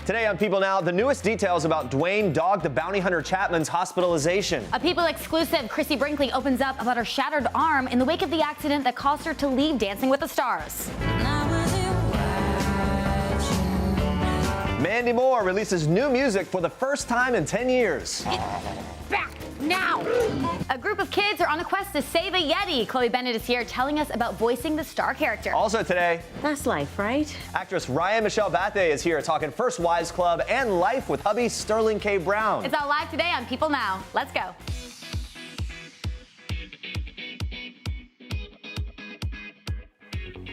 Today on People Now, the newest details about Duane Dog the Bounty Hunter Chapman's hospitalization. A People exclusive, Christie Brinkley opens up about her shattered arm in the wake of the accident that caused her to leave Dancing with the Stars. Mandy Moore releases new music for the first time in 10 years. Back now! A group of kids are on a quest to save a Yeti. Chloe Bennet is here telling us about voicing the star character. Also today, that's life, right? Actress Ryan Michelle Bathe is here talking First Wives Club and life with hubby Sterling K. Brown. It's all live today on People Now. Let's go.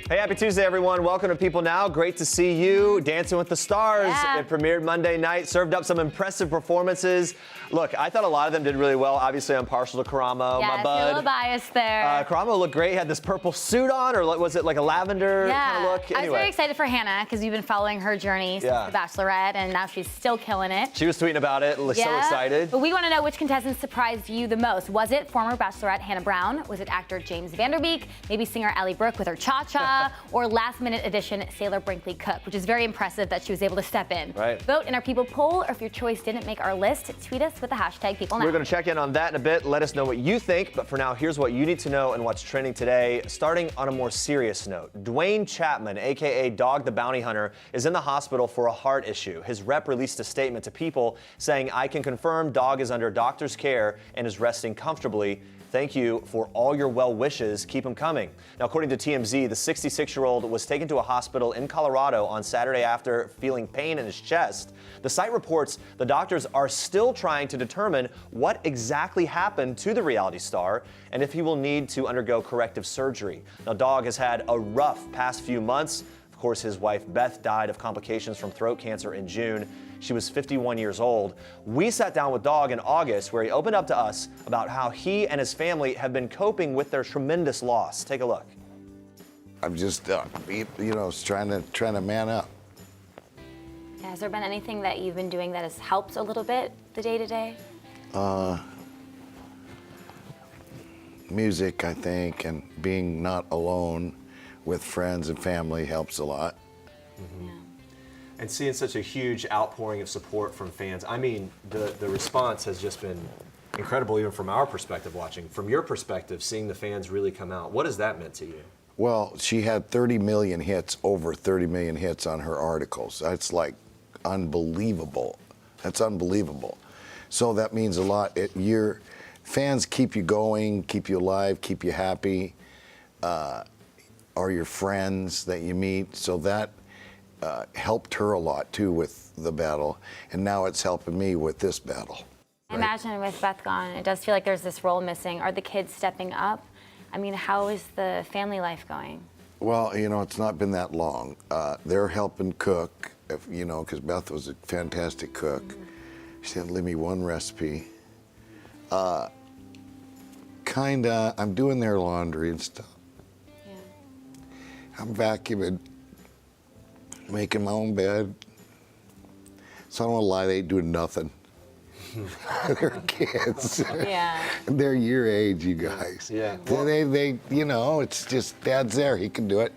Hey, happy Tuesday, everyone. Welcome to People Now. Great to see you. Dancing with the Stars. Yeah. It premiered Monday night, served up some impressive performances. Look, I thought a lot of them did really well. Obviously, I'm partial to Karamo, Yeah, my bud. a little biased there. Karamo looked great. He had this purple suit on, or was it like a lavender kind of look? I was very excited for Hannah because we've been following her journey since The Bachelorette, and now she's still killing it. She was tweeting about it, so excited. But we want to know which contestant surprised you the most. Was it former Bachelorette Hannah Brown? Was it actor James Vanderbeek? Maybe singer Allie Brooke with her cha-cha? Or last-minute addition Sailor Brinkley Cook, which is very impressive that she was able to step in. Right. Vote in our People poll, or if your choice didn't make our list, tweet us with the hashtag PeopleNow. We're going to check in on that in a bit. Let us know what you think. But for now, here's what you need to know and what's trending today. Starting on a more serious note, Duane Chapman, a.k.a. Dog the Bounty Hunter, is in the hospital for a heart issue. His rep released a statement to People saying, "I can confirm Dog is under doctor's care and is resting comfortably. Thank you for all your well wishes. Keep them coming." Now, according to TMZ, the 66-year-old was taken to a hospital in Colorado on Saturday after feeling pain in his chest. The site reports the doctors are still trying to determine what exactly happened to the reality star and if he will need to undergo corrective surgery. Now, Dog has had a rough past few months. Of course, his wife Beth died of complications from throat cancer in June. She was 51 years old. We sat down with Dog in August, where he opened up to us about how he and his family have been coping with their tremendous loss. Take a look. I'm just, trying to man up. Has there been anything that you've been doing that has helped a little bit the day-to-day? Music, I think, and being not alone with friends and family helps a lot. Mm-hmm. Yeah. And seeing such a huge outpouring of support from fans, I mean, the response has just been incredible, even from our perspective watching. From your perspective, seeing the fans really come out, what has that meant to you? Well, she had 30 million hits, over 30 million hits on her articles. That's like unbelievable. That's unbelievable. So that means a lot. Your fans keep you going, keep you alive, keep you happy, are your friends that you meet. So that helped her a lot too with the battle, and now it's helping me with this battle. I imagine with Beth gone, it does feel like there's this role missing. Are the kids stepping up? I mean, how is the family life going? Well, it's not been that long. They're helping cook, because Beth was a fantastic cook. Mm-hmm. She didn't leave me one recipe. I'm doing their laundry and stuff. Yeah. I'm vacuuming, making my own bed. So I don't want to lie, they ain't doing nothing. They're kids. Yeah. They're your age, you guys. Yeah. They it's just Dad's there, he can do it.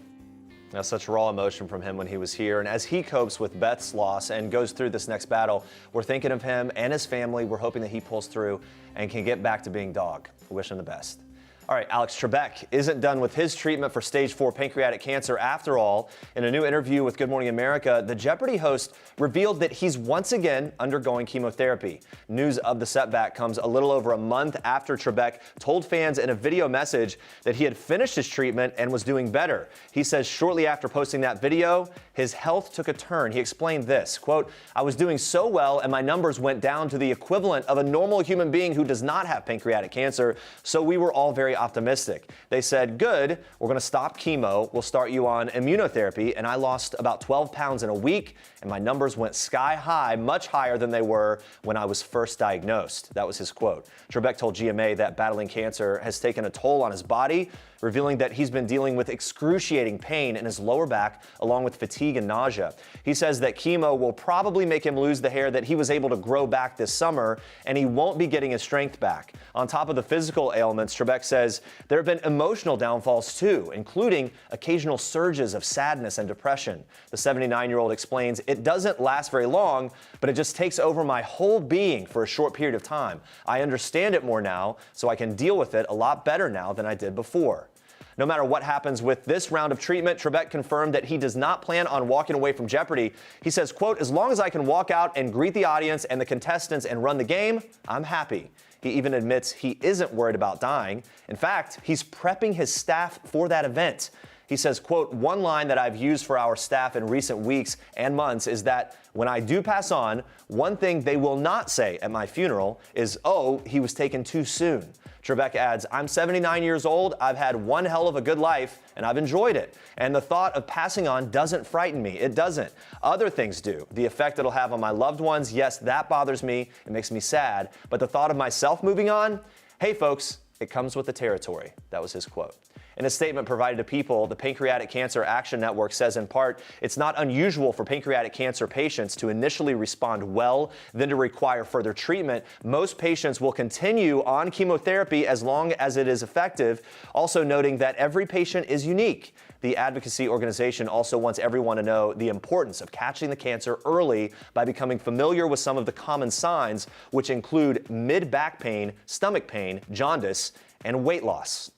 Now, such raw emotion from him when he was here. And as he copes with Beth's loss and goes through this next battle, we're thinking of him and his family. We're hoping that he pulls through and can get back to being Dog. We wish him the best. All right, Alex Trebek isn't done with his treatment for stage 4 pancreatic cancer after all. In a new interview with Good Morning America, the Jeopardy host revealed that he's once again undergoing chemotherapy. News of the setback comes a little over a month after Trebek told fans in a video message that he had finished his treatment and was doing better. He says shortly after posting that video, his health took a turn. He explained this, quote, "I was doing so well and my numbers went down to the equivalent of a normal human being who does not have pancreatic cancer, so we were all very optimistic. They said, good, we're going to stop chemo, we'll start you on immunotherapy, and I lost about 12 pounds in a week, and my numbers went sky high, much higher than they were when I was first diagnosed." That was his quote. Trebek told GMA that battling cancer has taken a toll on his body, revealing that he's been dealing with excruciating pain in his lower back, along with fatigue and nausea. He says that chemo will probably make him lose the hair that he was able to grow back this summer, and he won't be getting his strength back. On top of the physical ailments, Trebek says there have been emotional downfalls too, including occasional surges of sadness and depression. The 79-year-old explains it doesn't last very long, but it just takes over my whole being for a short period of time. I understand it more now, so I can deal with it a lot better now than I did before. No matter what happens with this round of treatment, Trebek confirmed that he does not plan on walking away from Jeopardy. He says, quote, as long as I can walk out and greet the audience and the contestants and run the game, I'm happy. He even admits he isn't worried about dying. In fact, he's prepping his staff for that event. He says, quote, one line that I've used for our staff in recent weeks and months is that when I do pass on, one thing they will not say at my funeral is, oh, he was taken too soon. Trebek adds, I'm 79 years old, I've had one hell of a good life, and I've enjoyed it. And the thought of passing on doesn't frighten me. It doesn't. Other things do. The effect it'll have on my loved ones, yes, that bothers me. It makes me sad. But the thought of myself moving on, hey, folks, it comes with the territory. That was his quote. In a statement provided to People, the Pancreatic Cancer Action Network says in part, it's not unusual for pancreatic cancer patients to initially respond well, then to require further treatment. Most patients will continue on chemotherapy as long as it is effective, also noting that every patient is unique. The advocacy organization also wants everyone to know the importance of catching the cancer early by becoming familiar with some of the common signs, which include mid-back pain, stomach pain, jaundice, and weight loss.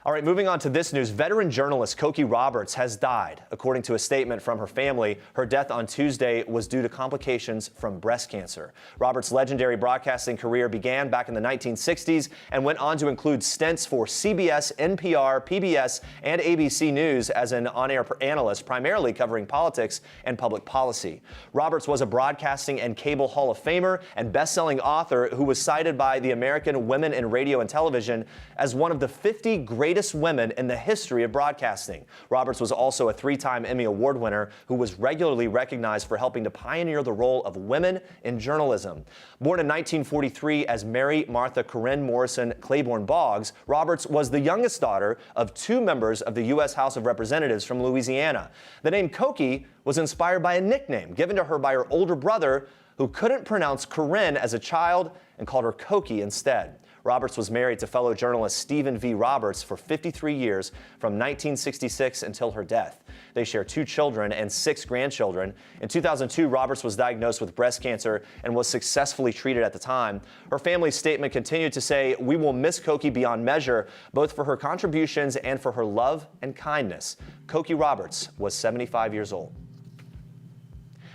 All right, moving on to this news. Veteran journalist Cokie Roberts has died. According to a statement from her family, her death on Tuesday was due to complications from breast cancer. Roberts' legendary broadcasting career began back in the 1960s and went on to include stints for CBS, NPR, PBS, and ABC News as an on-air analyst, primarily covering politics and public policy. Roberts was a broadcasting and cable Hall of Famer and best-selling author who was cited by the American Women in Radio and Television as one of the 50 greatest women in the history of broadcasting. Roberts was also a three-time Emmy Award winner who was regularly recognized for helping to pioneer the role of women in journalism. Born in 1943 as Mary Martha Corinne Morrison Claiborne Boggs, Roberts was the youngest daughter of two members of the U.S. House of Representatives from Louisiana. The name Cokie was inspired by a nickname given to her by her older brother, who couldn't pronounce Corinne as a child and called her Cokie instead. Roberts was married to fellow journalist Stephen V. Roberts for 53 years, from 1966 until her death. They share 2 children and 6 grandchildren. In 2002, Roberts was diagnosed with breast cancer and was successfully treated at the time. Her family's statement continued to say, we will miss Cokie beyond measure, both for her contributions and for her love and kindness. Cokie Roberts was 75 years old.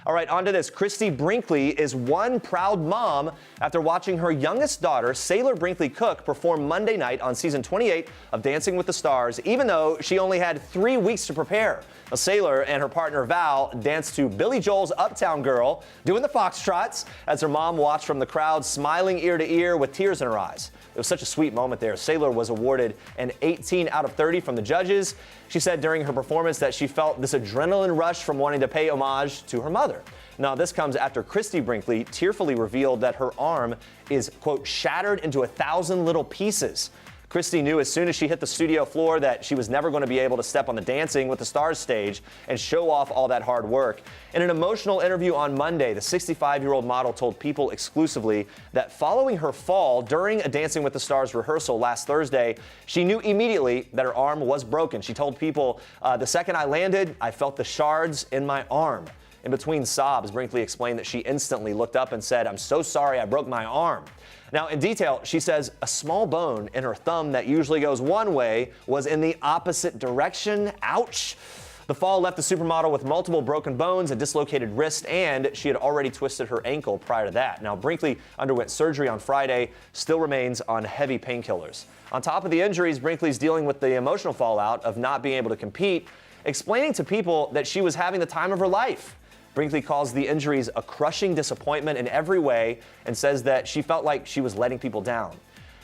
All right, on to this. Christie Brinkley is one proud mom after watching her youngest daughter, Sailor Brinkley Cook, perform Monday night on season 28 of Dancing with the Stars, even though she only had 3 weeks to prepare. Now, Sailor and her partner Val danced to Billy Joel's Uptown Girl, doing the foxtrots, as her mom watched from the crowd, smiling ear to ear with tears in her eyes. It was such a sweet moment there. Sailor was awarded an 18 out of 30 from the judges. She said during her performance that she felt this adrenaline rush from wanting to pay homage to her mother. Now, this comes after Christie Brinkley tearfully revealed that her arm is, quote, shattered into 1,000 little pieces. Christie knew as soon as she hit the studio floor that she was never going to be able to step on the Dancing with the Stars stage and show off all that hard work. In an emotional interview on Monday, the 65-year-old model told People exclusively that following her fall during a Dancing with the Stars rehearsal last Thursday, she knew immediately that her arm was broken. She told People, the second I landed, I felt the shards in my arm. In between sobs, Brinkley explained that she instantly looked up and said, I'm so sorry I broke my arm. Now, in detail, she says a small bone in her thumb that usually goes one way was in the opposite direction. Ouch. The fall left the supermodel with multiple broken bones, a dislocated wrist, and she had already twisted her ankle prior to that. Now, Brinkley underwent surgery on Friday, still remains on heavy painkillers. On top of the injuries, Brinkley's dealing with the emotional fallout of not being able to compete, explaining to People that she was having the time of her life. Brinkley calls the injuries a crushing disappointment in every way and says that she felt like she was letting people down.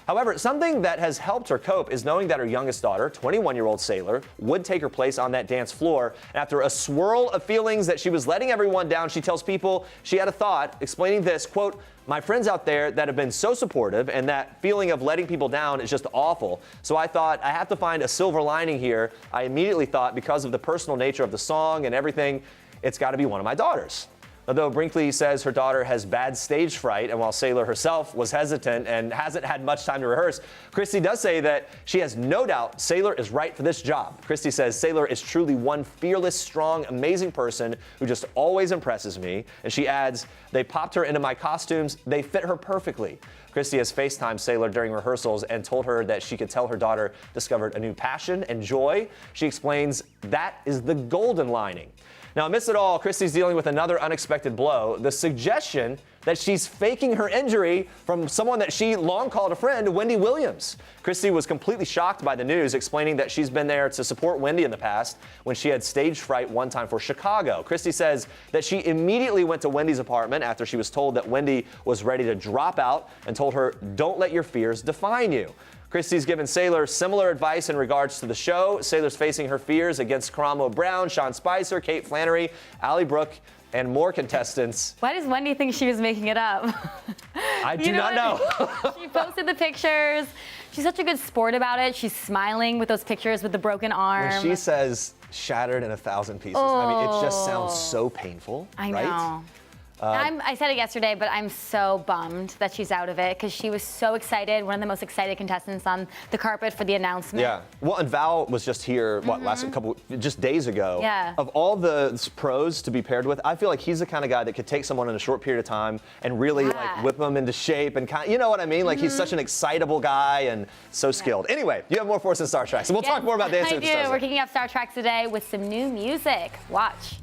However, something that has helped her cope is knowing that her youngest daughter, 21-year-old Sailor, would take her place on that dance floor. And after a swirl of feelings that she was letting everyone down, she tells People she had a thought, explaining this, quote, "My friends out there that have been so supportive, and that feeling of letting people down is just awful. So I thought, I have to find a silver lining here. I immediately thought, because of the personal nature of the song and everything, it's got to be one of my daughters." Although Brinkley says her daughter has bad stage fright, and while Sailor herself was hesitant and hasn't had much time to rehearse, Christie does say that she has no doubt Sailor is right for this job. Christie says Sailor is truly one fearless, strong, amazing person who just always impresses me. And she adds, "They popped her into my costumes. They fit her perfectly." Christie has FaceTimed Sailor during rehearsals and told her that she could tell her daughter discovered a new passion and joy. She explains that is the golden lining. Now, amidst it all, Christie's dealing with another unexpected blow, the suggestion that she's faking her injury from someone that she long called a friend, Wendy Williams. Christie was completely shocked by the news, explaining that she's been there to support Wendy in the past when she had stage fright one time for Chicago. Christie says that she immediately went to Wendy's apartment after she was told that Wendy was ready to drop out and told her, "Don't let your fears define you." Christie's given Sailor similar advice in regards to the show. Sailor's facing her fears against Karamo Brown, Sean Spicer, Kate Flannery, Allie Brooke, and more contestants. Why does Wendy think she was making it up? I do not know. She posted the pictures. She's such a good sport about it. She's smiling with those pictures with the broken arm. When she says shattered in 1,000 pieces, I mean, it just sounds so painful, I right? know. I said it yesterday, but I'm so bummed that she's out of it because she was so excited, one of the most excited contestants on the carpet for the announcement. Yeah. Well, and Val was just here, just days ago. Yeah. Of all the pros to be paired with, I feel like he's the kind of guy that could take someone in a short period of time and really like whip them into shape and kind of, you know what I mean? Like he's such an excitable guy and so skilled. Anyway, you have more for us in Star Trek, so we'll talk more about dancing with the Stars. We're kicking off Star Trek today with some new music. Watch.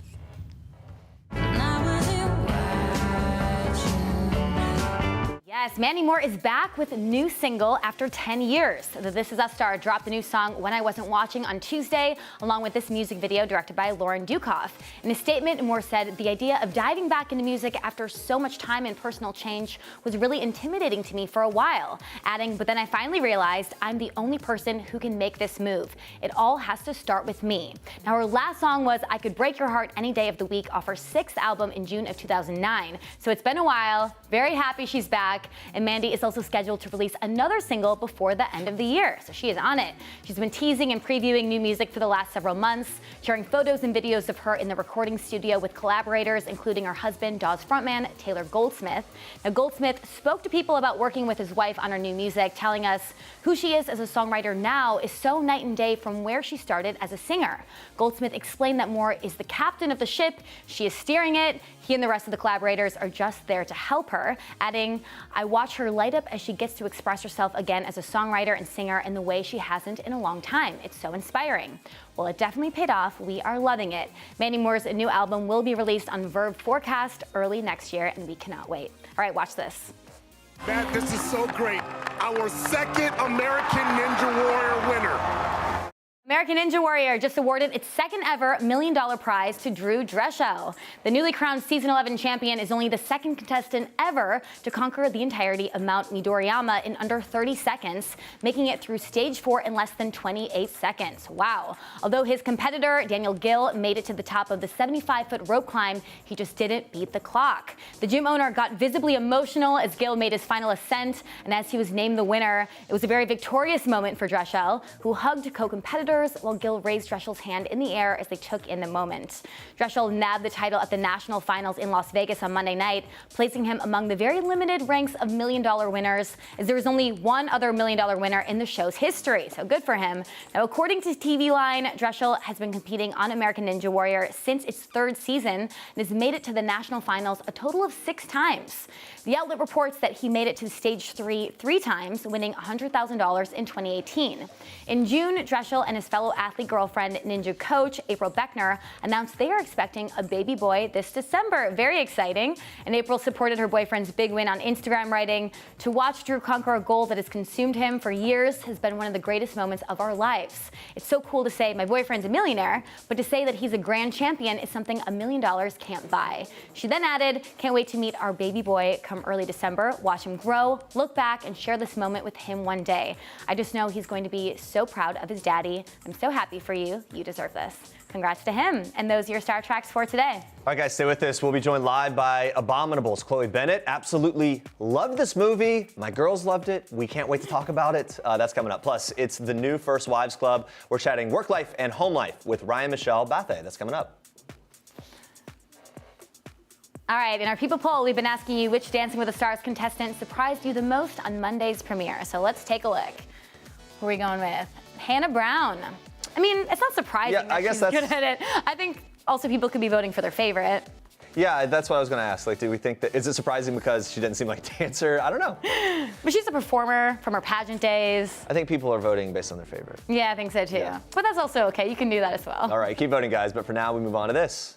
Yes, Mandy Moore is back with a new single after 10 years. The This Is Us star dropped the new song When I Wasn't Watching on Tuesday, along with this music video directed by Lauren Dukoff. In a statement, Moore said, "The idea of diving back into music after so much time and personal change was really intimidating to me for a while," adding, "But then I finally realized I'm the only person who can make this move. It all has to start with me." Now, her last song was I Could Break Your Heart Any Day of the Week off her 6th album in June of 2009. So it's been a while. Very happy she's back. And Mandy is also scheduled to release another single before the end of the year, so she is on it. She's been teasing and previewing new music for the last several months, sharing photos and videos of her in the recording studio with collaborators, including her husband, Dawes frontman Taylor Goldsmith. Now, Goldsmith spoke to People about working with his wife on her new music, telling us who she is as a songwriter now is so night and day from where she started as a singer. Goldsmith explained that Moore is the captain of the ship, she is steering it, he and the rest of the collaborators are just there to help her, adding, "I watch her light up as she gets to express herself again as a songwriter and singer in the way she hasn't in a long time. It's so inspiring." Well, it definitely paid off. We are loving it. Mandy Moore's new album will be released on Verve Forecast early next year, and we cannot wait. All right, watch this. Matt, this is so great. Our second American Ninja Warrior winner. American Ninja Warrior just awarded its second ever $1 million prize to Drew Drechsel. The newly crowned season 11 champion is only the second contestant ever to conquer the entirety of Mount Midoriyama in under 30 seconds, making it through stage 4 in less than 28 seconds. Wow. Although his competitor, Daniel Gill, made it to the top of the 75-foot rope climb, he just didn't beat the clock. The gym owner got visibly emotional as Gill made his final ascent, and as he was named the winner, it was a very victorious moment for Drechsel, who hugged co-competitors while Gill raised Drechel's hand in the air as they took in the moment. Drechsel nabbed the title at the national finals in Las Vegas on Monday night, placing him among the very limited ranks of $1 million winners, as there was only one other $1 million winner in the show's history, so good for him. Now, according to TV Line, Drechsel has been competing on American Ninja Warrior since its 3rd season and has made it to the national finals a total of 6 times. The outlet reports that he made it to stage 3 3 times, winning $100,000 in 2018. In June, Drechsel and his his fellow athlete girlfriend, Ninja coach April Beckner, announced they are expecting a baby boy this December. Very exciting. And April supported her boyfriend's big win on Instagram, writing, "To watch Drew conquer a goal that has consumed him for years has been one of the greatest moments of our lives. It's so cool to say my boyfriend's a millionaire, but to say that he's a grand champion is something $1 million can't buy." She then added, "Can't wait to meet our baby boy come early December, watch him grow, look back, and share this moment with him one day. I just know he's going to be so proud of his daddy. I'm so happy for you. You deserve this." Congrats to him. And those are your Star Tracks for today. All right, guys, stay with us. We'll be joined live by Abominables. Chloe Bennet absolutely loved this movie. My girls loved it. We can't wait to talk about it. That's coming up. Plus, it's the new First Wives Club. We're chatting work life and home life with Ryan Michelle Bathe. That's coming up. All right, in our People poll, we've been asking you which Dancing with the Stars contestant surprised you the most on Monday's premiere. So let's take a look. Who are we going with? Hannah Brown. I mean, it's not surprising that she's good at it. I think also people could be voting for their favorite. Yeah, that's what I was going to ask. Like, do we think that, is it surprising because she didn't seem like a dancer? I don't know. But she's a performer from her pageant days. I think people are voting based on their favorite. Yeah, I think so too. Yeah. But that's also okay. You can do that as well. All right, keep voting, guys. But for now, we move on to this.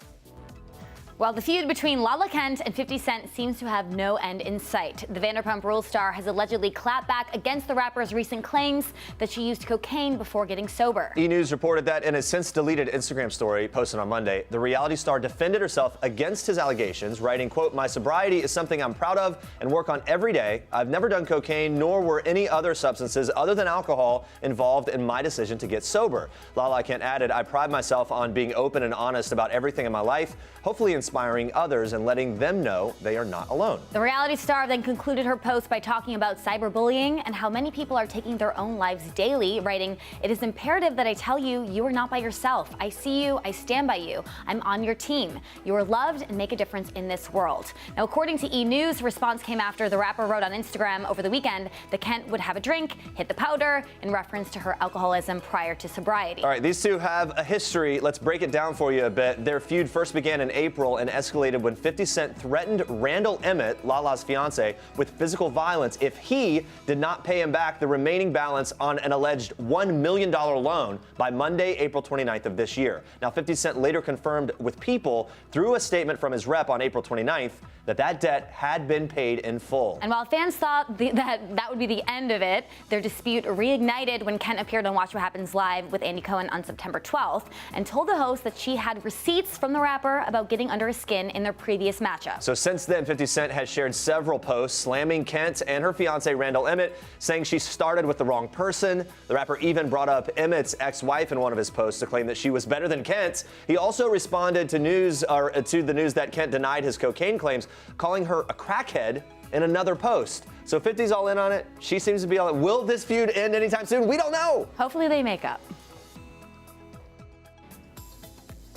Well, the feud between Lala Kent and 50 Cent seems to have no end in sight. The Vanderpump Rules star has allegedly clapped back against the rapper's recent claims that she used cocaine before getting sober. E! News reported that in a since-deleted Instagram story posted on Monday, the reality star defended herself against his allegations, writing, quote, "My sobriety is something I'm proud of and work on every day. I've never done cocaine, nor were any other substances other than alcohol involved in my decision to get sober." Lala Kent added, "I pride myself on being open and honest about everything in my life, hopefully inspiring others and letting them know they are not alone." The reality star then concluded her post by talking about cyberbullying and how many people are taking their own lives daily, writing, "It is imperative that I tell you, you are not by yourself. I see you, I stand by you. I'm on your team. You are loved and make a difference in this world." Now, according to E! News, response came after the rapper wrote on Instagram over the weekend that Kent would have a drink, hit the powder, in reference to her alcoholism prior to sobriety. All right, these two have a history. Let's break it down for you a bit. Their feud first began in April and escalated when 50 Cent threatened Randall Emmett, Lala's fiance, with physical violence if he did not pay him back the remaining balance on an alleged $1 million loan by Monday, April 29th of this year. Now, 50 Cent later confirmed with People through a statement from his rep on April 29th that debt had been paid in full. And while fans thought that would be the end of it, their dispute reignited when Kent appeared on Watch What Happens Live with Andy Cohen on September 12th and told the host that she had receipts from the rapper about getting under his skin in their previous matchup. So since then, 50 Cent has shared several posts slamming Kent and her fiance Randall Emmett, saying she started with the wrong person. The rapper even brought up Emmett's ex-wife in one of his posts to claim that she was better than Kent. He also responded to the news that Kent denied his cocaine claims, calling her a crackhead in another post. So 50's all in on it. She seems to be all in. Will this feud end anytime soon? We don't know. Hopefully they make up.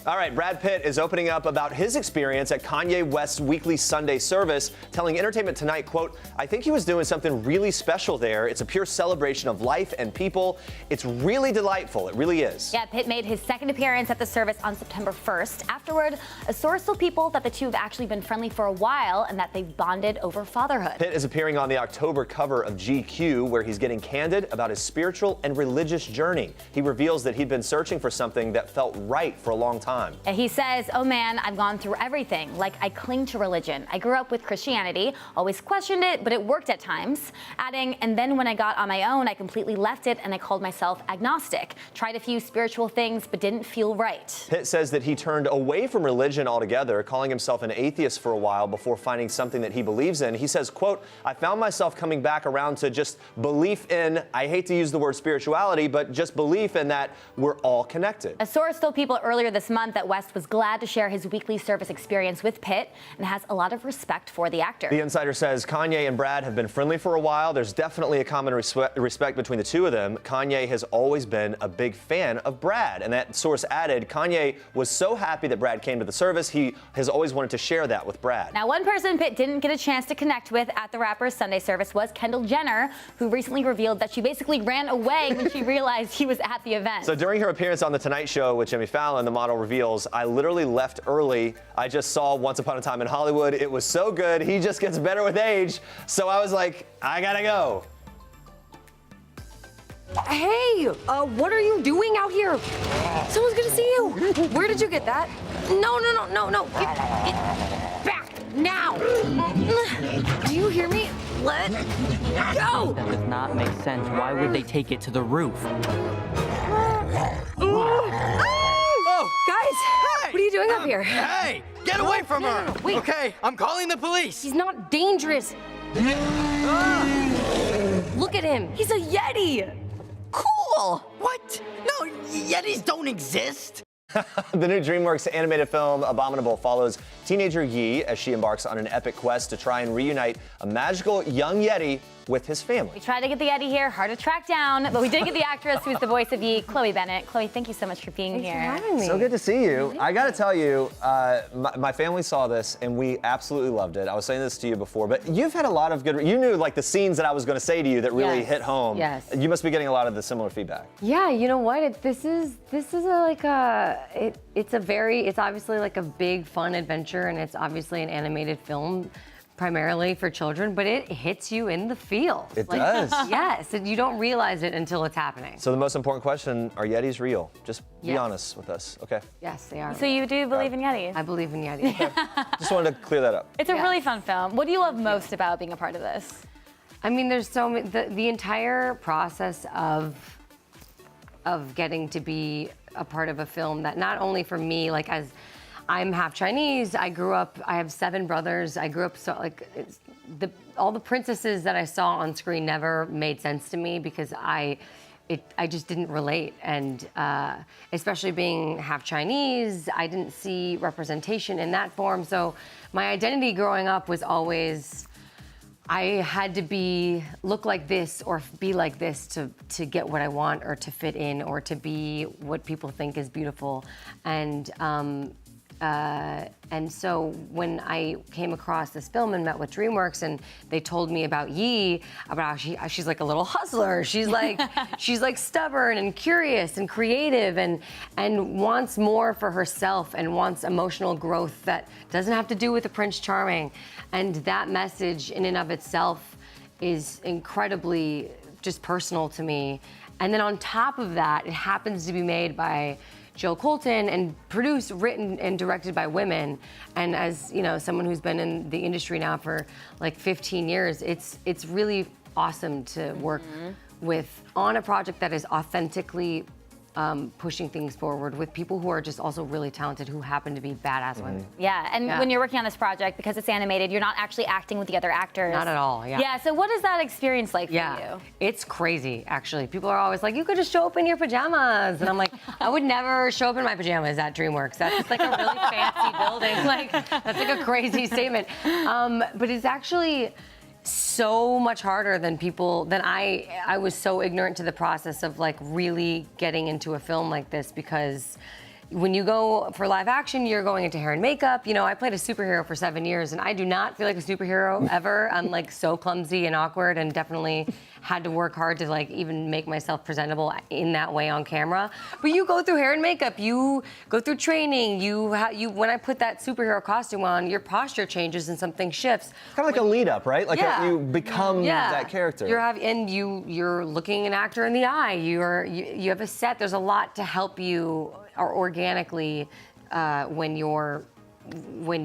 All right, Brad Pitt is opening up about his experience at Kanye West's weekly Sunday service, telling Entertainment Tonight, quote, "I think he was doing something really special there. It's a pure celebration of life and people. It's really delightful. It really is." Yeah, Pitt made his second appearance at the service on September 1st. Afterward, a source told People that the two have actually been friendly for a while and that they've bonded over fatherhood. Pitt is appearing on the October cover of GQ, where he's getting candid about his spiritual and religious journey. He reveals that he'd been searching for something that felt right for a long time. And he says, "Oh man, I've gone through everything. Like, I cling to religion. I grew up with Christianity, always questioned it, but it worked at times." Adding, "And then when I got on my own, I completely left it and I called myself agnostic. Tried a few spiritual things, but didn't feel right." Pitt says that he turned away from religion altogether, calling himself an atheist for a while before finding something that he believes in. He says, quote, "I found myself coming back around to just belief in, I hate to use the word spirituality, but just belief in that we're all connected." A source told People earlier this month that West was glad to share his weekly service experience with Pitt and has a lot of respect for the actor. The insider says Kanye and Brad have been friendly for a while. There's definitely a common respect between the two of them. Kanye has always been a big fan of Brad. And that source added, Kanye was so happy that Brad came to the service. He has always wanted to share that with Brad. Now, one person Pitt didn't get a chance to connect with at the rapper's Sunday service was Kendall Jenner, who recently revealed that she basically ran away when she realized he was at the event. So during her appearance on The Tonight Show with Jimmy Fallon, the model reveals, "I literally left early. I just saw Once Upon a Time in Hollywood. It was so good. He just gets better with age. So I was like, I gotta go." Hey, what are you doing out here? Someone's gonna see you. Where did you get that? No. Get back now. Do you hear me? Let go. That does not make sense. Why would they take it to the roof? Guys, what are you doing up here? Hey, get away from her. No, wait. Okay, I'm calling the police. He's not dangerous. Look at him. He's a Yeti. Cool. What? No, Yetis don't exist. The new DreamWorks animated film Abominable follows teenager Yi as she embarks on an epic quest to try and reunite a magical young Yeti with his family. We tried to get the Yeti here, hard to track down, but we did get the actress who's the voice of Yi, Chloe Bennet. Chloe, thank you so much for being here. Thanks for having me. So good to see you. I gotta tell you, my family saw this and we absolutely loved it. I was saying this to you before, but you've had a lot of good, you knew like the scenes that I was gonna say to you that really hit home. Yes. You must be getting a lot of the similar feedback. Yeah, you know what? It's obviously like a big fun adventure, and it's obviously an animated film primarily for children, but it hits you in the feels. It does. Yes, and you don't realize it until it's happening. So the most important question, are Yetis real? Just be Yes. honest with us, okay? Yes, they are. So you do believe in Yetis? I believe in Yeti. Just wanted to clear that up. It's a Yeah. really fun film. What do you love most about being a part of this? I mean, there's so many, the entire process of getting to be a part of a film that not only for me, like as I'm half Chinese, I have 7 brothers. I grew up all the princesses that I saw on screen never made sense to me because I just didn't relate. And especially being half Chinese, I didn't see representation in that form. So my identity growing up was always, I had to look like this or be like this to get what I want or to fit in or to be what people think is beautiful. And so when I came across this film and met with DreamWorks and they told me about Yi, about how she's like a little hustler. She's like she's like stubborn and curious and creative and wants more for herself and wants emotional growth that doesn't have to do with the Prince Charming. And that message in and of itself is incredibly just personal to me. And then on top of that, it happens to be made by Jill Colton and produced, written, and directed by women. And as you know, someone who's been in the industry now for like 15 years, it's really awesome to work on a project that is authentically pushing things forward with people who are just also really talented, who happen to be badass women. Yeah, and Yeah. when you're working on this project, because it's animated, you're not actually acting with the other actors. Not at all, yeah. Yeah, so what is that experience like for Yeah, you? it's crazy, actually. People are always like, you could just show up in your pajamas. And I'm like, I would never show up in my pajamas at DreamWorks. That's just like a really fancy building. Like, that's like a crazy statement. But it's actually so much harder than I was so ignorant to the process of like really getting into a film like this, because when you go for live action, you're going into hair and makeup. You know, I played a superhero for 7 years and I do not feel like a superhero ever. I'm like so clumsy and awkward and definitely had to work hard to like even make myself presentable in that way on camera. But you go through hair and makeup, you go through training, when I put that superhero costume on, your posture changes and something shifts. Kind of like a lead up, right? Like Yeah. you become that character. You're looking an actor in the eye. You have a set. There's a lot to help you or organically when you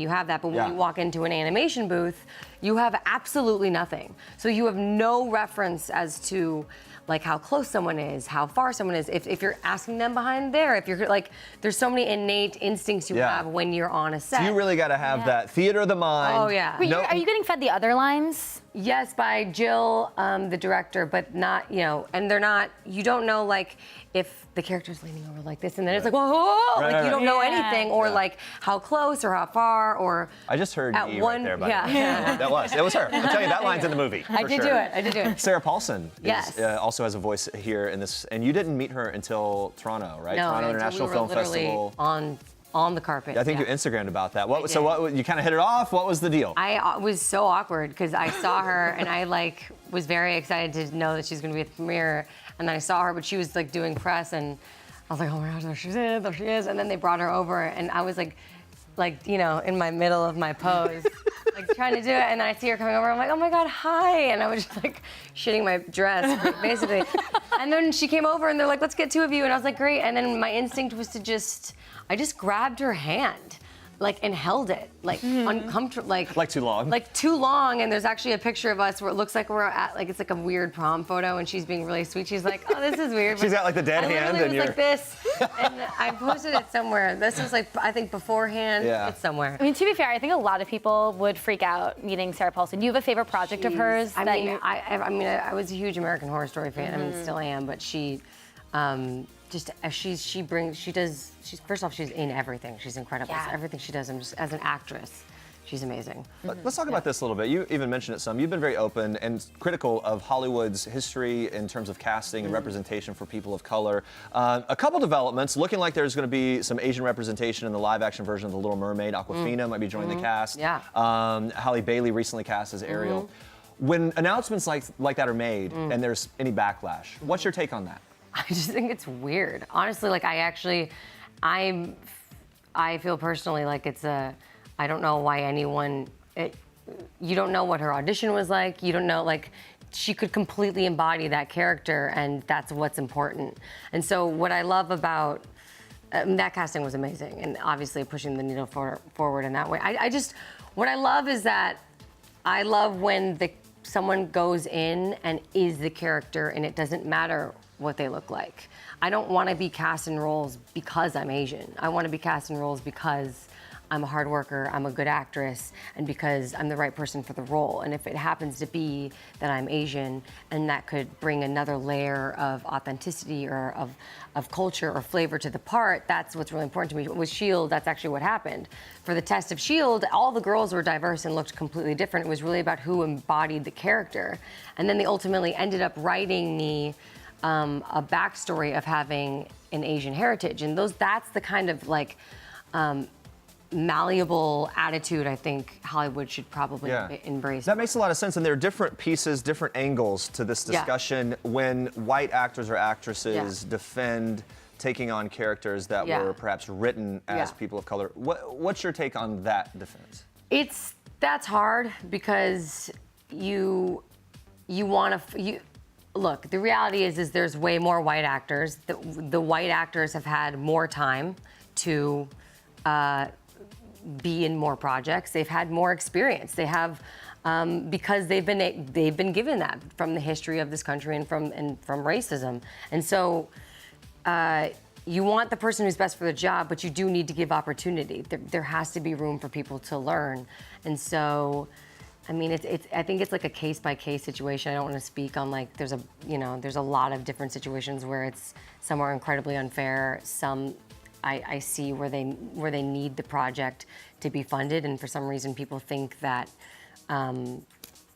have that. But when you walk into an animation booth, you have absolutely nothing. So you have no reference as to like how close someone is, how far someone is, if you're asking them behind there, if you're like, there's so many innate instincts you have when you're on a set. So you really got to have that theater of the mind. Oh, yeah. Wait, are you getting fed the other lines? Yes, by Jill, the director, but not, and they're not, you don't know, like, if the character's leaning over like this, and then it's like, whoa, like, you don't know anything, or like, how close or how far, or... I just heard at you one, right there, by the way. It was her. I'll tell you, that line's in the movie. I did do it. Sarah Paulson Yes. also has a voice here in this, and you didn't meet her until Toronto, right? No, Toronto until International we were Film literally Festival. On the carpet. I think you Instagrammed about that. What you kind of hit it off? What was the deal? I was so awkward because I saw her and I like was very excited to know that she's going to be at the premiere, and then I saw her, but she was like doing press, and I was like, oh my gosh, there she is, and then they brought her over, and I was like in my middle of my pose, like trying to do it, and then I see her coming over. I'm like, oh my God, hi, and I was just like shitting my dress, basically. And then she came over, and they're like, let's get 2 of you, and I was like, great. And then my instinct was to I just grabbed her hand, like, and held it, like uncomfortable, Like too long. like too long. And there's actually a picture of us where it looks like we're at, like, it's like a weird prom photo, and she's being really sweet. She's like, oh, this is weird. She's got like the dead hand, and and was you're like this, and I posted it somewhere. This was like, I think beforehand. Yeah. It's somewhere. I mean, to be fair, I think a lot of people would freak out meeting Sarah Paulson. Do you have a favorite project of hers? I that mean, you- I was a huge American Horror Story fan. I mean, still am. But she, first off, she's in everything. She's incredible. Yeah. So everything she does, as an actress, she's amazing. Let's talk about this a little bit. You even mentioned it some. You've been very open and critical of Hollywood's history in terms of casting and representation for people of color. A couple developments, looking like there's going to be some Asian representation in the live-action version of The Little Mermaid. Awkwafina might be joining the cast. Yeah. Halle Bailey recently cast as Ariel. When announcements like that are made and there's any backlash, what's your take on that? I just think it's weird. Honestly, like I feel personally like I don't know why anyone, you don't know what her audition was like. You don't know, like, she could completely embody that character, and that's what's important. And so what I love about, that casting was amazing, and obviously pushing the needle forward in that way. What I love is that I love when someone goes in and is the character, and it doesn't matter what they look like. I don't want to be cast in roles because I'm Asian. I want to be cast in roles because I'm a hard worker, I'm a good actress, and because I'm the right person for the role. And if it happens to be that I'm Asian, and that could bring another layer of authenticity or of culture or flavor to the part, that's what's really important to me. With S.H.I.E.L.D., that's actually what happened. For the test of S.H.I.E.L.D., all the girls were diverse and looked completely different. It was really about who embodied the character. And then they ultimately ended up writing me a backstory of having an Asian heritage. And that's the kind of like malleable attitude I think Hollywood should probably embrace. That makes a lot of sense, and there are different pieces, different angles to this discussion when white actors or actresses defend taking on characters that were perhaps written as people of color. What's your take on that defense? That's hard because you want to. Look, the reality is there's way more white actors. The white actors have had more time to be in more projects. They've had more experience. They have because they've been given that from the history of this country and from racism. And so you want the person who's best for the job, but you do need to give opportunity. There has to be room for people to learn. And so, I mean, I think it's like a case-by-case situation. I don't want to speak on like there's a lot of different situations where some are incredibly unfair. Some I see where they need the project to be funded, and for some reason people think that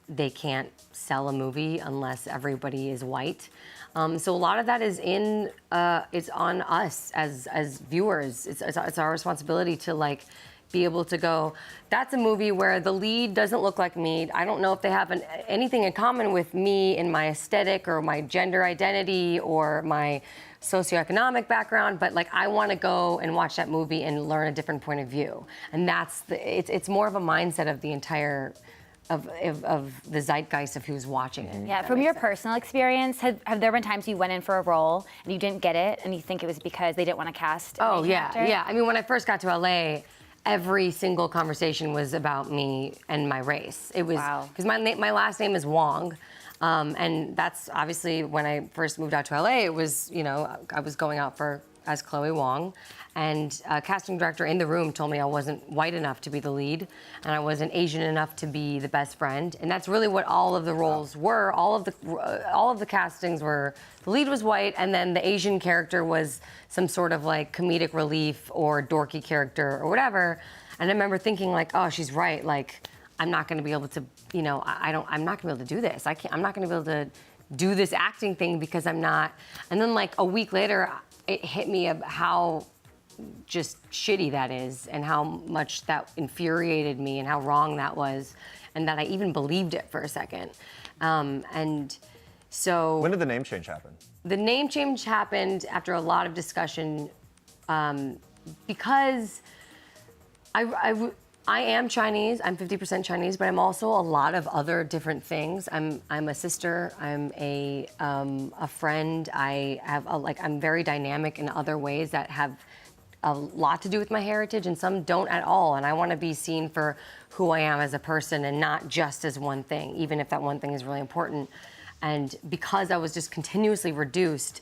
they can't sell a movie unless everybody is white. So a lot of that is it's on us as viewers. It's our responsibility to like be able to go, that's a movie where the lead doesn't look like me. I don't know if they have anything in common with me in my aesthetic or my gender identity or my socioeconomic background, but like I want to go and watch that movie and learn a different point of view. And it's more of a mindset of the entire of the zeitgeist of who's watching it. Yeah, from your personal experience, have there been times you went in for a role and you didn't get it and you think it was because they didn't want to cast an Asian actor? Yeah. I mean, when I first got to LA, every single conversation was about me and my race. It was because my last name is Wong. And that's obviously when I first moved out to LA, it was, I was going out as Chloe Wong. And a casting director in the room told me I wasn't white enough to be the lead, and I wasn't Asian enough to be the best friend. And that's really what all of the roles were. All of the castings were, the lead was white, and then the Asian character was some sort of like comedic relief or dorky character or whatever. And I remember thinking like, oh, she's right. Like, I'm not going to be able to, I'm not going to be able to do this. I'm not going to be able to do this acting thing because I'm not. And then like a week later, it hit me of how just shitty that is and how much that infuriated me and how wrong that was and that I even believed it for a second. And so... When did the name change happen? The name change happened after a lot of discussion because I am Chinese. I'm 50% Chinese, but I'm also a lot of other different things. I'm a sister. I'm a friend. I'm very dynamic in other ways that have a lot to do with my heritage, and some don't at all. And I want to be seen for who I am as a person, and not just as one thing, even if that one thing is really important. And because I was just continuously reduced,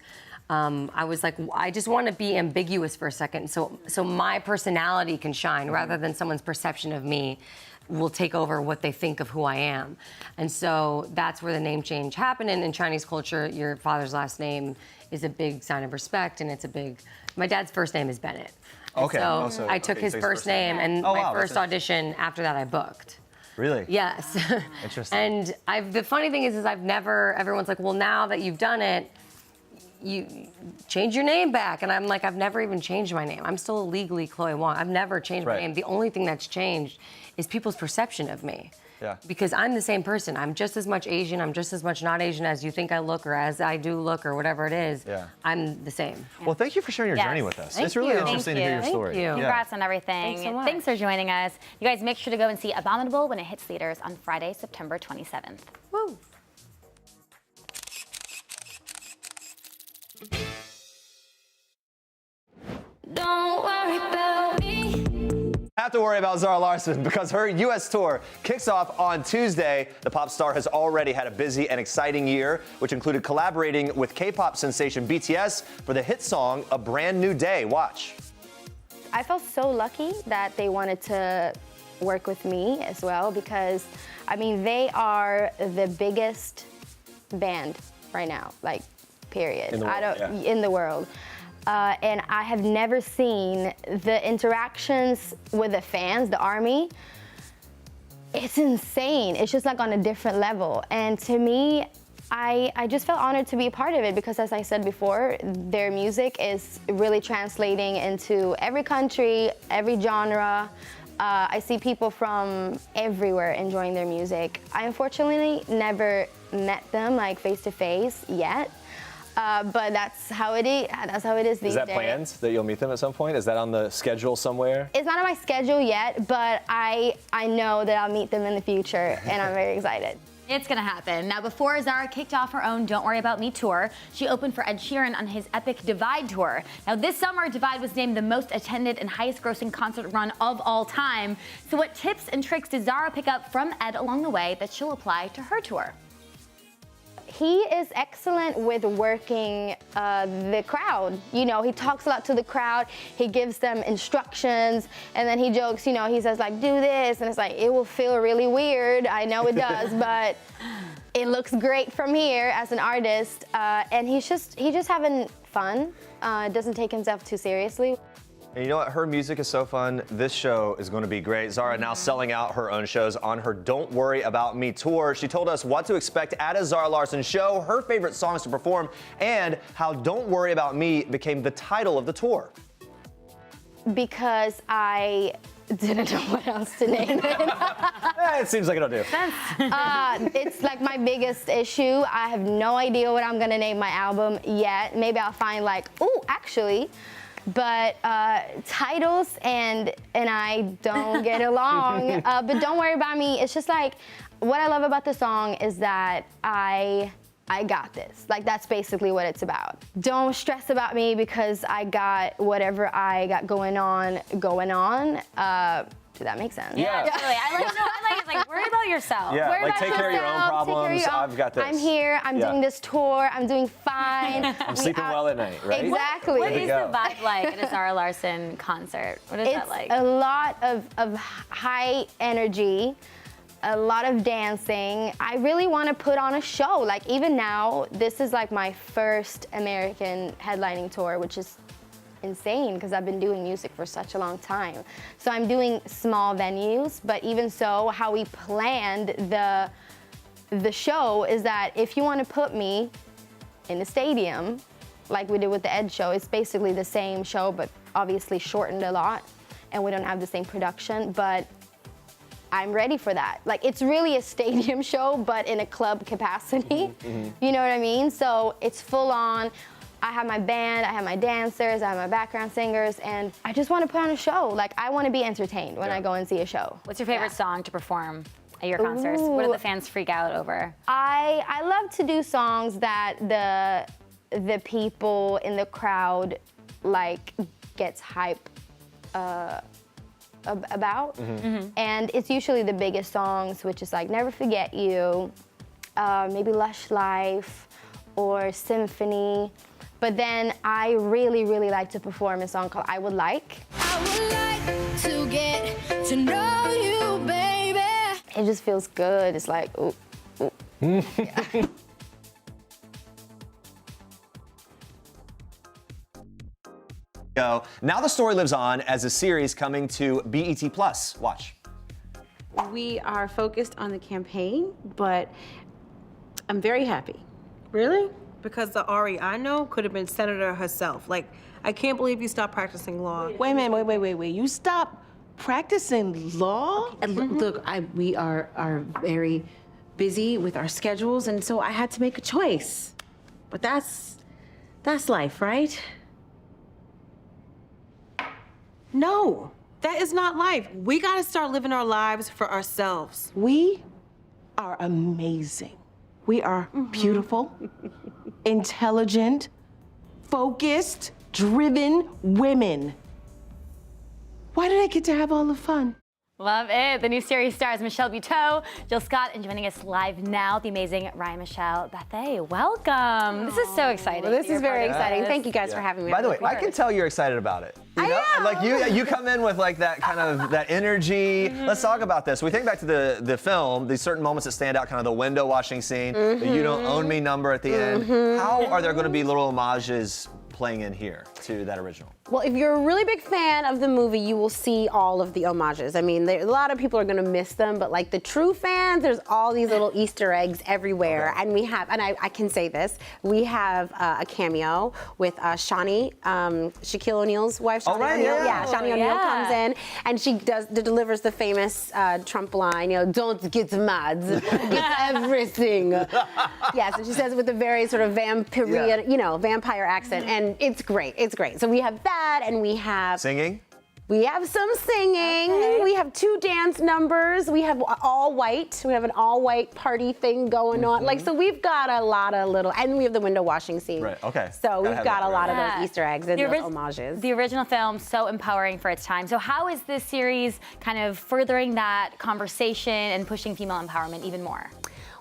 I was like, I just want to be ambiguous for a second, so my personality can shine rather than someone's perception of me will take over what they think of who I am. And so that's where the name change happened. And in Chinese culture, your father's last name is a big sign of respect, and it's a big. My dad's first name is Bennet. And Okay. So I took his first name, and my first audition after that I booked. Really? Yes. Interesting. And the funny thing is I've never. Everyone's like, well, now that you've done it, you change your name back. And I'm like, I've never even changed my name. I'm still legally Chloe Wong. I've never changed my name. The only thing that's changed is people's perception of me. Yeah. Because I'm the same person. I'm just as much Asian. I'm just as much not Asian as you think I look, or as I do look, or whatever it is. Yeah. I'm the same. Well, thank you for sharing your Yes. journey with us. Thank It's really you. interesting to hear your Thank story. you. Yeah. Congrats on everything. Thanks so much. Thanks for joining us. You guys make sure to go and see Abominable when it hits theaters on Friday, September 27th. Woo. Don't worry about me. Have to worry about Zara Larsson because her U.S. tour kicks off on Tuesday. The pop star has already had a busy and exciting year, which included collaborating with K-pop sensation BTS for the hit song A Brand New Day. Watch. I felt so lucky that they wanted to work with me as well because, I mean, they are the biggest band right now, like, period. In the world, In the world. And I have never seen the interactions with the fans, the army. It's insane. It's just like on a different level. And to me, I just felt honored to be a part of it because, as I said before, their music is really translating into every country, every genre. I see people from everywhere enjoying their music. I unfortunately never met them like face to face yet. But that's how it is. That's how it is these days. Is that planned that you'll meet them at some point? Is that on the schedule somewhere? It's not on my schedule yet, but I know that I'll meet them in the future, and I'm very excited. It's gonna happen. Now, before Zara kicked off her own Don't Worry About Me tour, she opened for Ed Sheeran on his epic Divide tour. Now, this summer, Divide was named the most attended and highest grossing concert run of all time. So what tips and tricks did Zara pick up from Ed along the way that she'll apply to her tour? He is excellent with working the crowd. You know, he talks a lot to the crowd. He gives them instructions, and then he jokes, you know, he says, like, do this, and it's like, it will feel really weird. I know it does, but it looks great from here as an artist. And he's just having fun. Doesn't take himself too seriously. And you know what? Her music is so fun. This show is going to be great. Zara now selling out her own shows on her Don't Worry About Me tour. She told us what to expect at a Zara Larsson show, her favorite songs to perform, and how Don't Worry About Me became the title of the tour. Because I didn't know what else to name it. It seems like it'll do. It's like my biggest issue. I have no idea what I'm gonna name my album yet. Maybe I'll find like, ooh, actually. But titles and I don't get along. But Don't Worry About Me, it's just like, what I love about the song is that I got this. Like, that's basically what it's about. Don't stress about me because I got whatever I got going on. Did that make sense? Yeah, totally. I like it's like, worry about yourself. Yeah, Worry like about take care of your own yourself, take care of problems. your own- I've got this. I'm here. I'm doing this tour. I'm doing fine. I'm sleeping well at night, right? Exactly. What Way to is go. the vibe like at a Zara Larsson concert? What is that It's like? a lot of high energy, a lot of dancing. I really want to put on a show. Like, even now, this is like my first American headlining tour, which is insane because I've been doing music for such a long time. So I'm doing small venues, but even so, how we planned the show is that if you want to put me in a stadium, like we did with the Ed show, it's basically the same show, but obviously shortened a lot, and we don't have the same production, but I'm ready for that. Like, it's really a stadium show, but in a club capacity. You know what I mean? So it's full on. I have my band, I have my dancers, I have my background singers, and I just want to put on a show. Like, I want to be entertained when I go and see a show. What's your favorite song to perform at your concerts? What do the fans freak out over? I love to do songs that the people in the crowd like gets hype about. And it's usually the biggest songs, which is like Never Forget You, maybe Lush Life, or Symphony. But then I really, really like to perform a song called I Would Like. I would like to get to know you, baby. It just feels good. It's like, ooh, ooh. Yeah. Now the story lives on as a series coming to BET Plus. Watch. We are focused on the campaign, but I'm very happy. Really? Because the Ari I know could have been Senator herself. Like, I can't believe you stopped practicing law. Wait a minute, wait. You stopped practicing law? Look, we are very busy with our schedules, and so I had to make a choice. But that's life, right? No, that is not life. We gotta start living our lives for ourselves. We are amazing. We are beautiful, intelligent, focused, driven women. Why did I get to have all the fun? Love it. The new series stars Michelle Buteau, Jill Scott, and joining us live now, the amazing Ryan Michelle Bethay. Welcome. This is so exciting. Well, this is very exciting. Thank you guys for having me. By the way, I can tell you're excited about it. You know? Like you come in with like that kind of that energy. Let's talk about this. We think back to the film, these certain moments that stand out, kind of the window washing scene, the You Don't Own Me number at the end. How are there going to be little homages playing in here to that original? Well, if you're a really big fan of the movie, you will see all of the homages. I mean, a lot of people are gonna miss them, but like the true fans, there's all these little Easter eggs everywhere. Okay. And we have, and I can say this, we have a cameo with Shawnee, Shaquille O'Neal's wife, Shawnee O'Neal. Yeah, Shawnee O'Neal comes in, and she delivers the famous Trump line, you know, don't get mad, get everything. Yes, and she says it with a very sort of vampire accent, and it's great, it's great. So we have that, and we have singing. We have some singing. Okay. We have 2 dance numbers. We have all white. We have an all white party thing going on. Like, so we've got a lot of little, and we have the window washing scene. Right, okay. So we've got a lot of those Easter eggs and those homages. The original film, so empowering for its time. So how is this series kind of furthering that conversation and pushing female empowerment even more?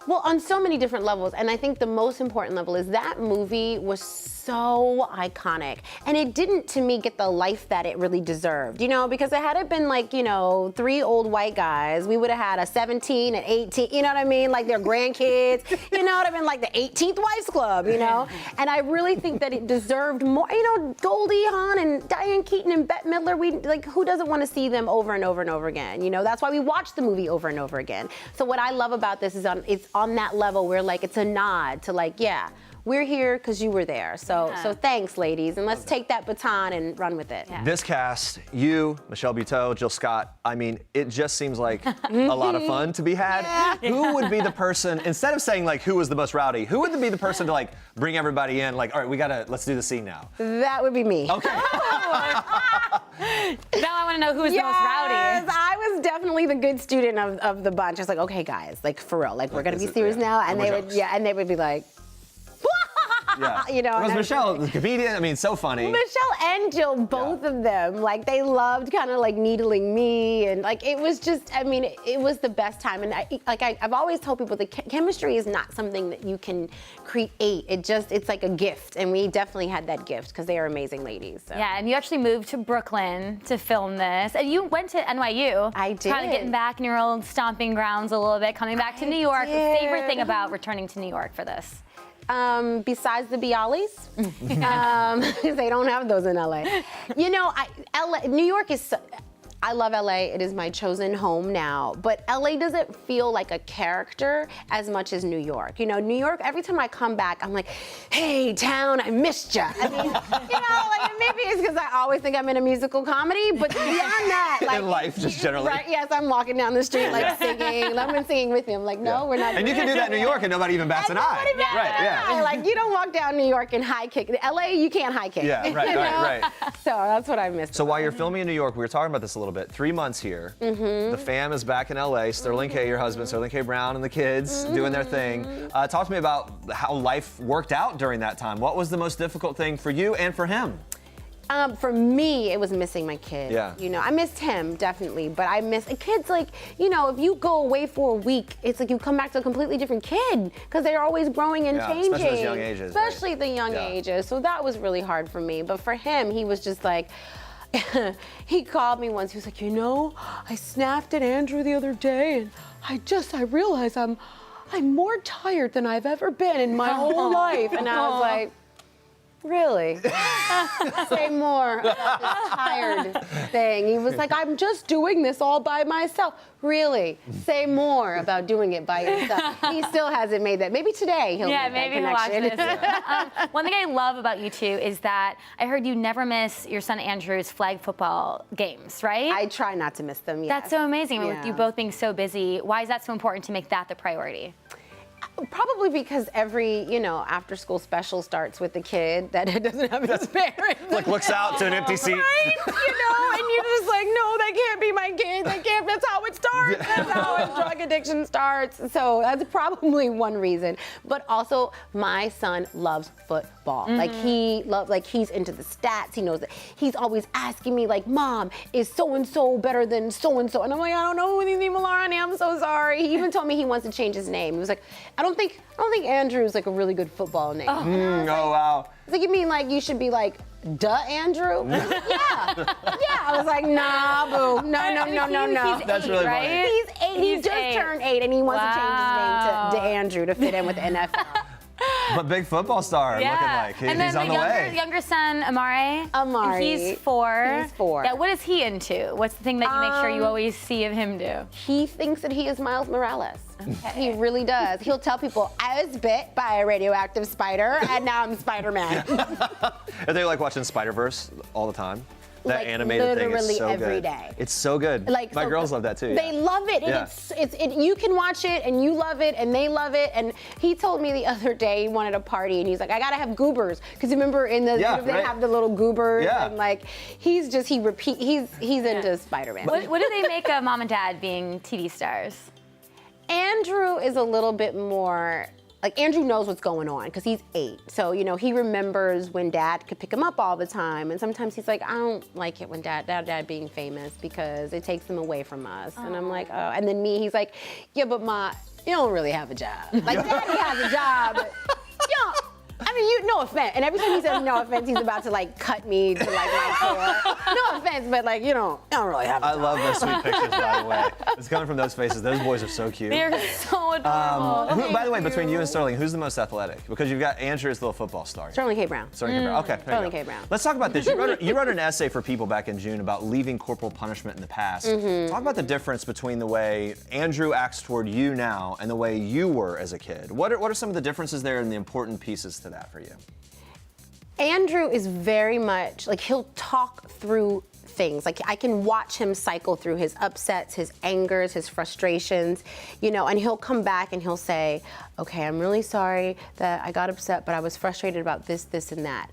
Well, on so many different levels, and I think the most important level is that movie was so iconic, and it didn't, to me, get the life that it really deserved, you know, because it had it been like, you know, 3 old white guys, we would have had a 17 and 18, you know what I mean, like their grandkids, you know what I mean, like the 18th Wives Club, you know, and I really think that it deserved more, you know, Goldie Hawn and Diane Keaton and Bette Midler, like, who doesn't want to see them over and over and over again, you know, that's why we watch the movie over and over again. So what I love about this is it's on that level where, like, it's a nod to, like, yeah, we're here because you were there. So thanks, ladies, and let's take that baton and run with it. This cast, you, Michelle Buteau, Jill Scott, I mean, it just seems like a lot of fun to be had. Who would be the person, instead of saying like who was the most rowdy, who would be the person to like bring everybody in, like, all right, let's do the scene now? That would be me. Okay. Now I want to know who's the most rowdy. I was definitely the good student of the bunch. I was like, okay, guys, like for real, like we're gonna be serious now, and they would be like, yeah. You know, because Michelle, the comedian, I mean, so funny. Michelle and Jill, both of them, like they loved kind of like needling me, and like it was just, I mean, it was the best time. And I've always told people that chemistry is not something that you can create. It's like a gift, and we definitely had that gift because they are amazing ladies. So. Yeah, and you actually moved to Brooklyn to film this, and you went to NYU. I did. Kind of getting back in your old stomping grounds a little bit, coming back to New York. The favorite thing about returning to New York for this? Besides the Bialys, they don't have those in LA. You know, New York is. I love LA. It is my chosen home now. But LA doesn't feel like a character as much as New York. You know, New York, every time I come back, I'm like, hey, town, I missed ya. I mean, you know, like maybe it's because I always think I'm in a musical comedy, but beyond that, like. In life, just generally. Right, yes, I'm walking down the street like singing. And I've been singing with him. Like, no, we're not. And you can do that in New York and nobody even bats an eye. Right, yeah. Like, you don't walk down New York and high kick. LA, you can't high kick. Yeah, right, you know? right. So that's what I missed. So while you're filming in New York, we were talking about this a little bit. 3 months here. The fam is back in LA. Sterling K, your husband, Sterling K. Brown, and the kids doing their thing. Talk to me about how life worked out during that time. What was the most difficult thing for you and for him? For me, it was missing my kid. Yeah. You know, I missed him, definitely, but I miss kids. Like, you know, if you go away for a week, it's like you come back to a completely different kid because they're always growing and changing. Especially those young ages. Especially the young ages. So that was really hard for me. But for him, he was just like, he called me once. He was like, you know, I snapped at Andrew the other day, and I realized I'm more tired than I've ever been in my whole life. And I was like, really? Say more about this tired thing. He was like, I'm just doing this all by myself. Really? Say more about doing it by yourself. He still hasn't made that. Maybe today he'll make maybe that he'll connection. watch this. One thing I love about you two is that I heard you never miss your son Andrew's flag football games, right? I try not to miss them, yes. That's so amazing. Yeah. With you both being so busy, why is that so important to make that the priority? Probably because every, you know, after school special starts with the kid that doesn't have his parents. Like looks out to an empty seat. Right? You know, and you're just like, no, that can't be my kid. That can't, that's how it starts. That's how drug addiction starts. So that's probably one reason. But also, my son loves football. Like he's into the stats. He knows that. He's always asking me like, Mom, is so-and-so better than so-and-so? And I'm like, I don't know who these people are, honey. I'm so sorry. He even told me he wants to change his name. He was like, I don't think Andrew's like a really good football name. Oh, wow. He's like, you mean like you should be like, duh, Andrew? Yeah. I was like, nah, boo. No. That's He's really right? He's 8. He just turned 8, and he wants to change his name to Andrew to fit in with the NFL. But big football star looking like. And then He's on the way. younger son, Amare. Amari. And he's 4. He's 4. Yeah, what is he into? What's the thing that you make sure you always see of him do? He thinks that he is Miles Morales. Okay. He really does. He'll tell people, I was bit by a radioactive spider, and now I'm Spider-Man. Are they like watching Spider-Verse all the time? That like animated thing is literally so every good. day. It's so good. Like, My so girls love that too. They love it. Yeah. And you can watch it and you love it and they love it. And he told me the other day he wanted a party and he's like, I gotta have goobers. Because remember in the they have the little goobers and like he's into Spider-Man. What do they make of mom and dad being TV stars? Andrew is a little bit more. Like, Andrew knows what's going on because he's 8. So, you know, he remembers when Dad could pick him up all the time. And sometimes he's like, I don't like it when Dad being famous because it takes him away from us. And I'm like, oh. And then me, he's like, yeah, but Ma, you don't really have a job. Like, Daddy has a job, but you don't. I mean, no offense. And every time he says no offense, he's about to like cut me to like my core. No offense, but like, you don't really have a job. I love those sweet pictures, by the way. It's coming from those faces. Those boys are so cute. They're so adorable. By the way, between you and Sterling, who's the most athletic? Because you've got Andrew as the little football star. Sterling K. Brown. Sterling K. Brown. Okay. Sterling K. Brown. Let's talk about this. You wrote an essay for People back in June about leaving corporal punishment in the past. Talk about the difference between the way Andrew acts toward you now and the way you were as a kid. What are some of the differences there and the important pieces to that for you? Andrew is very much, like, he'll talk through things. Like, I can watch him cycle through his upsets, his angers, his frustrations, you know, and he'll come back and he'll say, okay, I'm really sorry that I got upset, but I was frustrated about this, this, and that.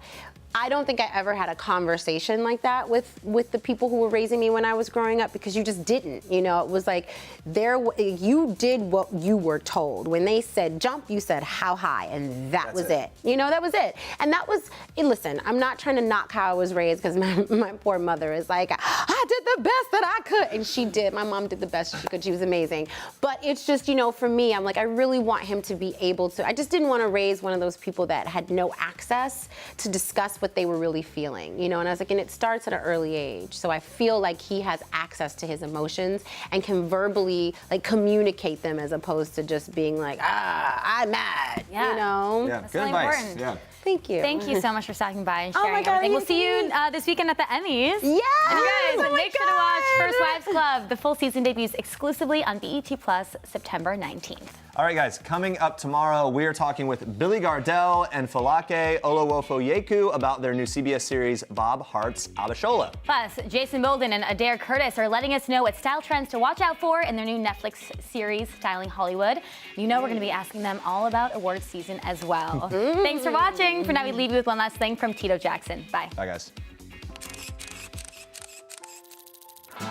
I don't think I ever had a conversation like that with the people who were raising me when I was growing up because you just didn't. You know, it was like you did what you were told. When they said jump, you said how high, and that was it. You know, that was it. And that was, listen, I'm not trying to knock how I was raised because my poor mother is like, I did the best that I could. And she did. My mom did the best she could. She was amazing. But it's just, you know, for me, I'm like, I really want him to be able to, I just didn't want to raise one of those people that had no access to discuss what they were really feeling, you know, and I was like, and it starts at an early age. So I feel like he has access to his emotions and can verbally like communicate them as opposed to just being like, I'm mad, you know? Yeah, That's good really advice. important. Yeah. Thank you. Thank you so much for stopping by and Oh sharing my God, everything. We'll you see you too. this weekend at the Emmys. Yes! And you guys, Oh my make sure to watch First Wives Club. The full season debuts exclusively on BET Plus September 19th. All right, guys, coming up tomorrow, we are talking with Billy Gardell and Falake Olowofoyeku about their new CBS series, Bob Hart's Abishola. Plus, Jason Bolden and Adair Curtis are letting us know what style trends to watch out for in their new Netflix series, Styling Hollywood. You know we're going to be asking them all about awards season as well. Thanks for watching. For now, we leave you with one last thing from Tito Jackson. Bye. Bye, guys.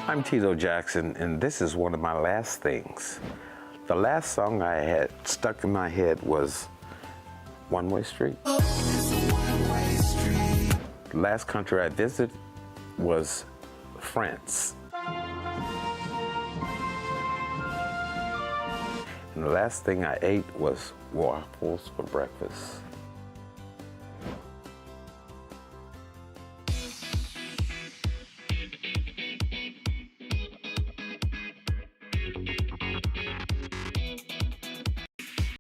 I'm Tito Jackson, and this is one of my last things. The last song I had stuck in my head was One Way Street. The last country I visited was France. And the last thing I ate was waffles for breakfast.